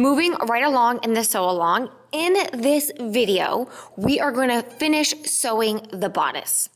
moving right along in the sew along, in this video, we are going to finish sewing the bodice.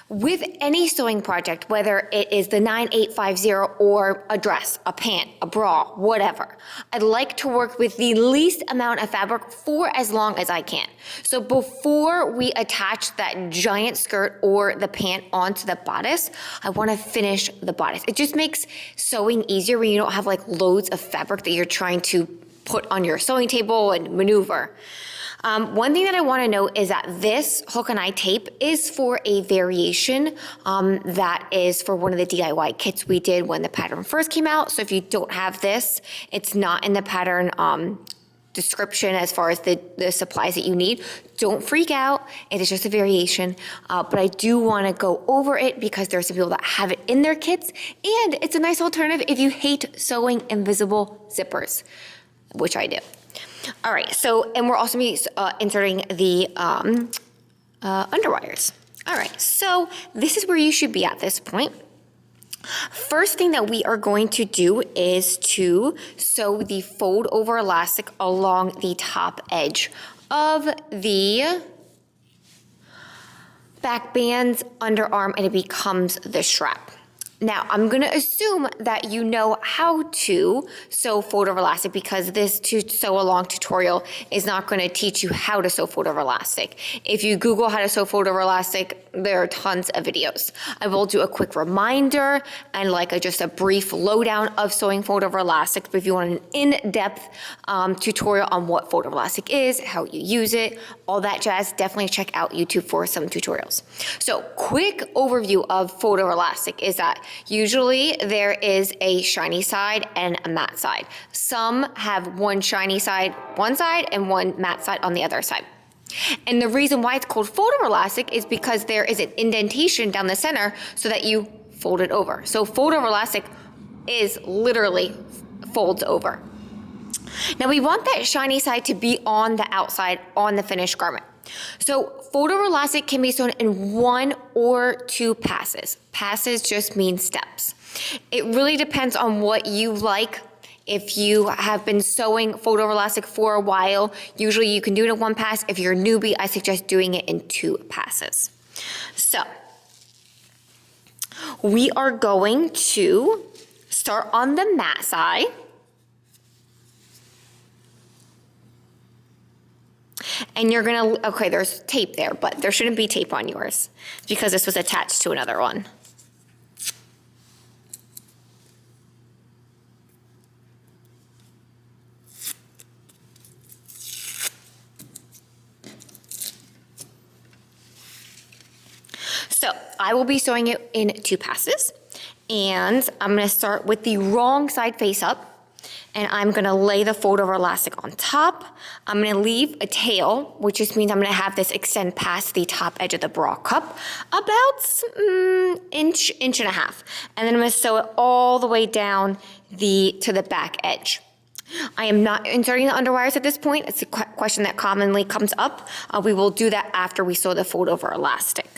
With any sewing project, whether it is the 9850 or a dress, a pant, a bra, whatever, I'd like to work with the least amount of fabric for as long as I can. So before we attach that giant skirt or the pant onto the bodice, I want to finish the bodice. It just makes sewing easier when you don't have like loads of fabric that you're trying to put on your sewing table and maneuver. One thing that I want to note is that this hook and eye tape is for a variation that is for one of the DIY kits we did when the pattern first came out. So if you don't have this, it's not in the pattern description as far as the supplies that you need. Don't freak out. It is just a variation, but I do want to go over it because there are some people that have it in their kits, and it's a nice alternative if you hate sewing invisible zippers, which I do. All right, so, and we're also going to be inserting the underwires. All right, so this is where you should be at this point. First thing that we are going to do is to sew the fold over elastic along the top edge of the back band's underarm, and it becomes the strap. Now, I'm going to assume that you know how to sew fold over elastic because this sew along tutorial is not going to teach you how to sew fold over elastic. If you Google how to sew fold over elastic, there are tons of videos. I will do a quick reminder and just a brief lowdown of sewing fold over elastic. But if you want an in-depth tutorial on what fold over elastic is, how you use it, all that jazz, definitely check out YouTube for some tutorials. So, quick overview of fold over elastic is that usually there is a shiny side and a matte side. Some have one shiny side one side and one matte side on the other side. And the reason why it's called fold over elastic is because there is an indentation down the center so that you fold it over. So fold over elastic is literally folds over. Now we want that shiny side to be on the outside on the finished garment. So fold over elastic can be sewn in 1 or 2 passes. Passes just mean steps. It really depends on what you like. If you have been sewing fold over elastic for a while, usually you can do it in 1 pass. If you're a newbie, I suggest doing it in 2 passes. So we are going to start on the matte side. And you're gonna, okay, there's tape there, but there shouldn't be tape on yours because this was attached to another one. So I will be sewing it in 2 passes, and I'm gonna start with the wrong side face up. And I'm gonna lay the fold over elastic on top. I'm gonna leave a tail, which just means I'm gonna have this extend past the top edge of the bra cup, about inch and a half. And then I'm gonna sew it all the way down to the back edge. I am not inserting the underwires at this point. It's a question that commonly comes up. We will do that after we sew the fold over elastic.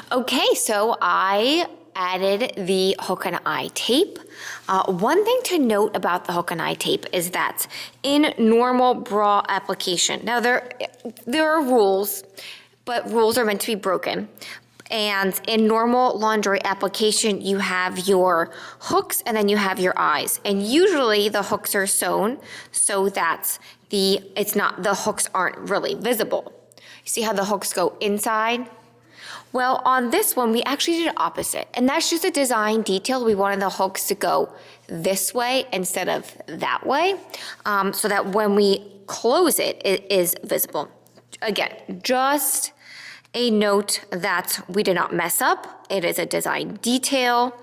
Okay, so I added the hook and eye tape. One thing to note about the hook and eye tape is that in normal bra application, now there are rules, but rules are meant to be broken. And in normal lingerie application, you have your hooks and then you have your eyes. And usually the hooks are sewn so that the hooks aren't really visible. You see how the hooks go inside? Well, on this one, we actually did the opposite. And that's just a design detail. We wanted the hooks to go this way instead of that way, so that when we close it, it is visible. Again, just a note that we did not mess up. It is a design detail,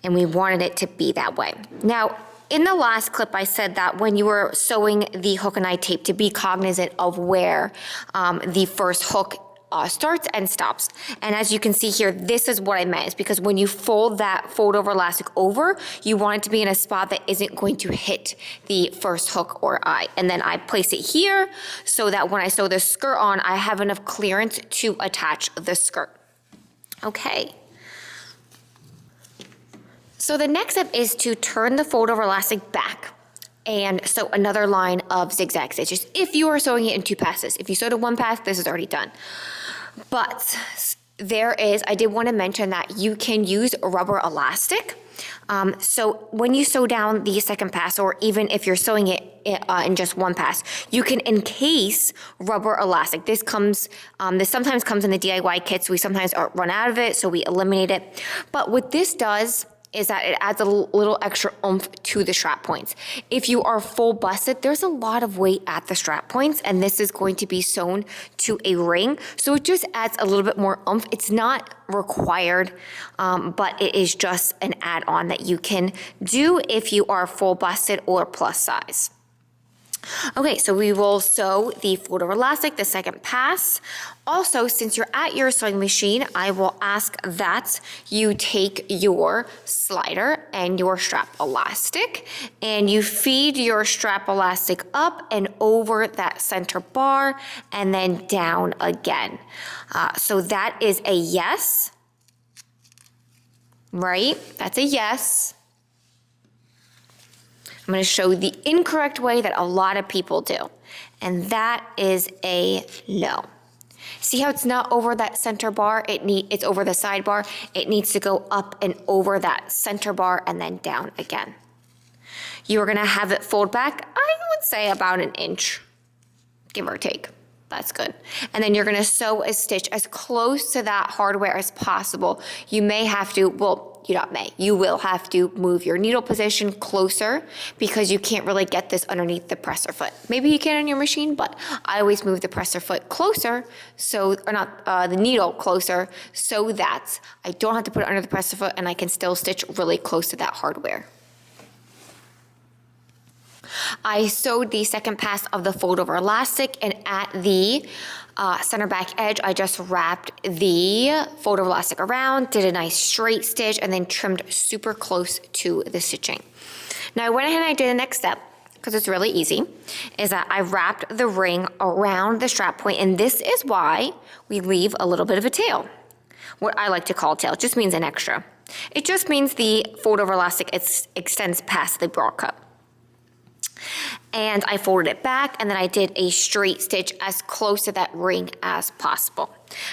and we wanted it to be that way. Now, in the last clip, I said that when you were sewing the hook and eye tape, to be cognizant of where the first hook starts and stops. And as you can see here, this is what I meant, is because when you fold that fold over elastic over, you want it to be in a spot that isn't going to hit the first hook or eye. And then I place it here so that when I sew the skirt on, I have enough clearance to attach the skirt. Okay. So the next step is to turn the fold over elastic back and sew another line of zigzag stitches if you are sewing it in 2 passes. If you sewed it 1 pass, this is already done. But I did want to mention that you can use rubber elastic. So when you sew down the second pass, or even if you're sewing it in just 1 pass, you can encase rubber elastic. This sometimes comes in the DIY kits. We sometimes run out of it, so we eliminate it. But what this does is that it adds a little extra oomph to the strap points. If you are full busted, there's a lot of weight at the strap points, and this is going to be sewn to a ring, so it just adds a little bit more oomph. It's not required, but it is just an add-on that you can do if you are full busted or plus size. Okay, so we will sew the fold over elastic, the second pass. Also, since you're at your sewing machine, I will ask that you take your slider and your strap elastic, and you feed your strap elastic up and over that center bar and then down again. So that is a yes, right? That's a yes. I'm going to show the incorrect way that a lot of people do, and that is a no. See how it's not over that center bar? It's over the side bar. It needs to go up and over that center bar and then down again. You're going to have it fold back, I would say about 1 inch, give or take. That's good. And then you're going to sew a stitch as close to that hardware as possible. You may have to, you will have to move your needle position closer because you can't really get this underneath the presser foot. Maybe you can on your machine, but I always move the presser foot closer, the needle closer, so that I don't have to put it under the presser foot and I can still stitch really close to that hardware. I sewed the second pass of the fold over elastic, and at the center back edge, I just wrapped the fold over elastic around, did a nice straight stitch, and then trimmed super close to the stitching. Now I went ahead and I did the next step, because it's really easy, is that I wrapped the ring around the strap point, and this is why we leave a little bit of a tail. What I like to call a tail, it just means an extra. It just means the fold over elastic extends past the bra cup. And I folded it back, and then I did a straight stitch as close to that ring as possible.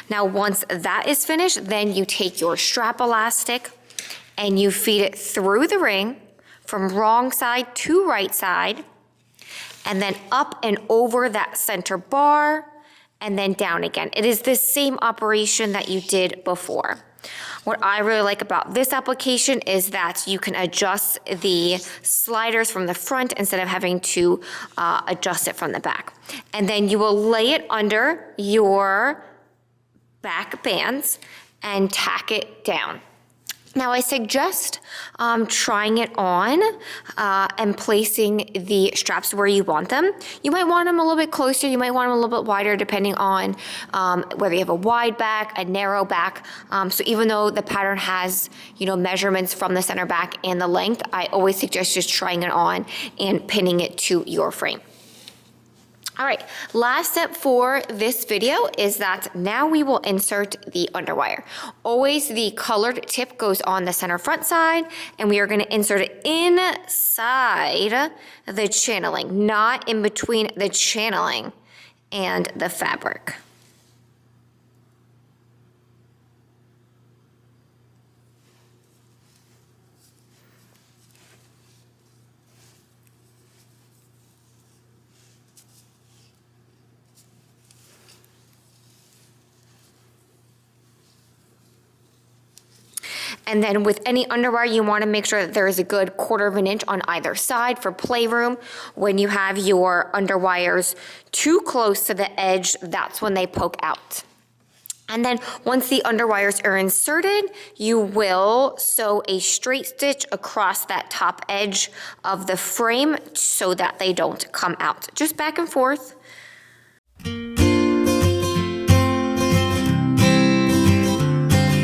Now once that is finished, then you take your strap elastic and you feed it through the ring from wrong side to right side, and then up and over that center bar, and then down again. It is the same operation that you did before. What I really like about this application is that you can adjust the sliders from the front instead of having to adjust it from the back. And then you will lay it under your back bands and tack it down. Now I suggest trying it on and placing the straps where you want them. You might want them a little bit closer, you might want them a little bit wider depending on whether you have a wide back, a narrow back. So even though the pattern has, measurements from the center back and the length, I always suggest just trying it on and pinning it to your frame. All right, last step for this video is that now we will insert the underwire. Always the colored tip goes on the center front side, and we are going to insert it inside the channeling, not in between the channeling and the fabric. And then with any underwire, you want to make sure that there is a good 1/4 of an inch on either side for playroom. When you have your underwires too close to the edge, that's when they poke out. And then once the underwires are inserted, you will sew a straight stitch across that top edge of the frame so that they don't come out. Just back and forth.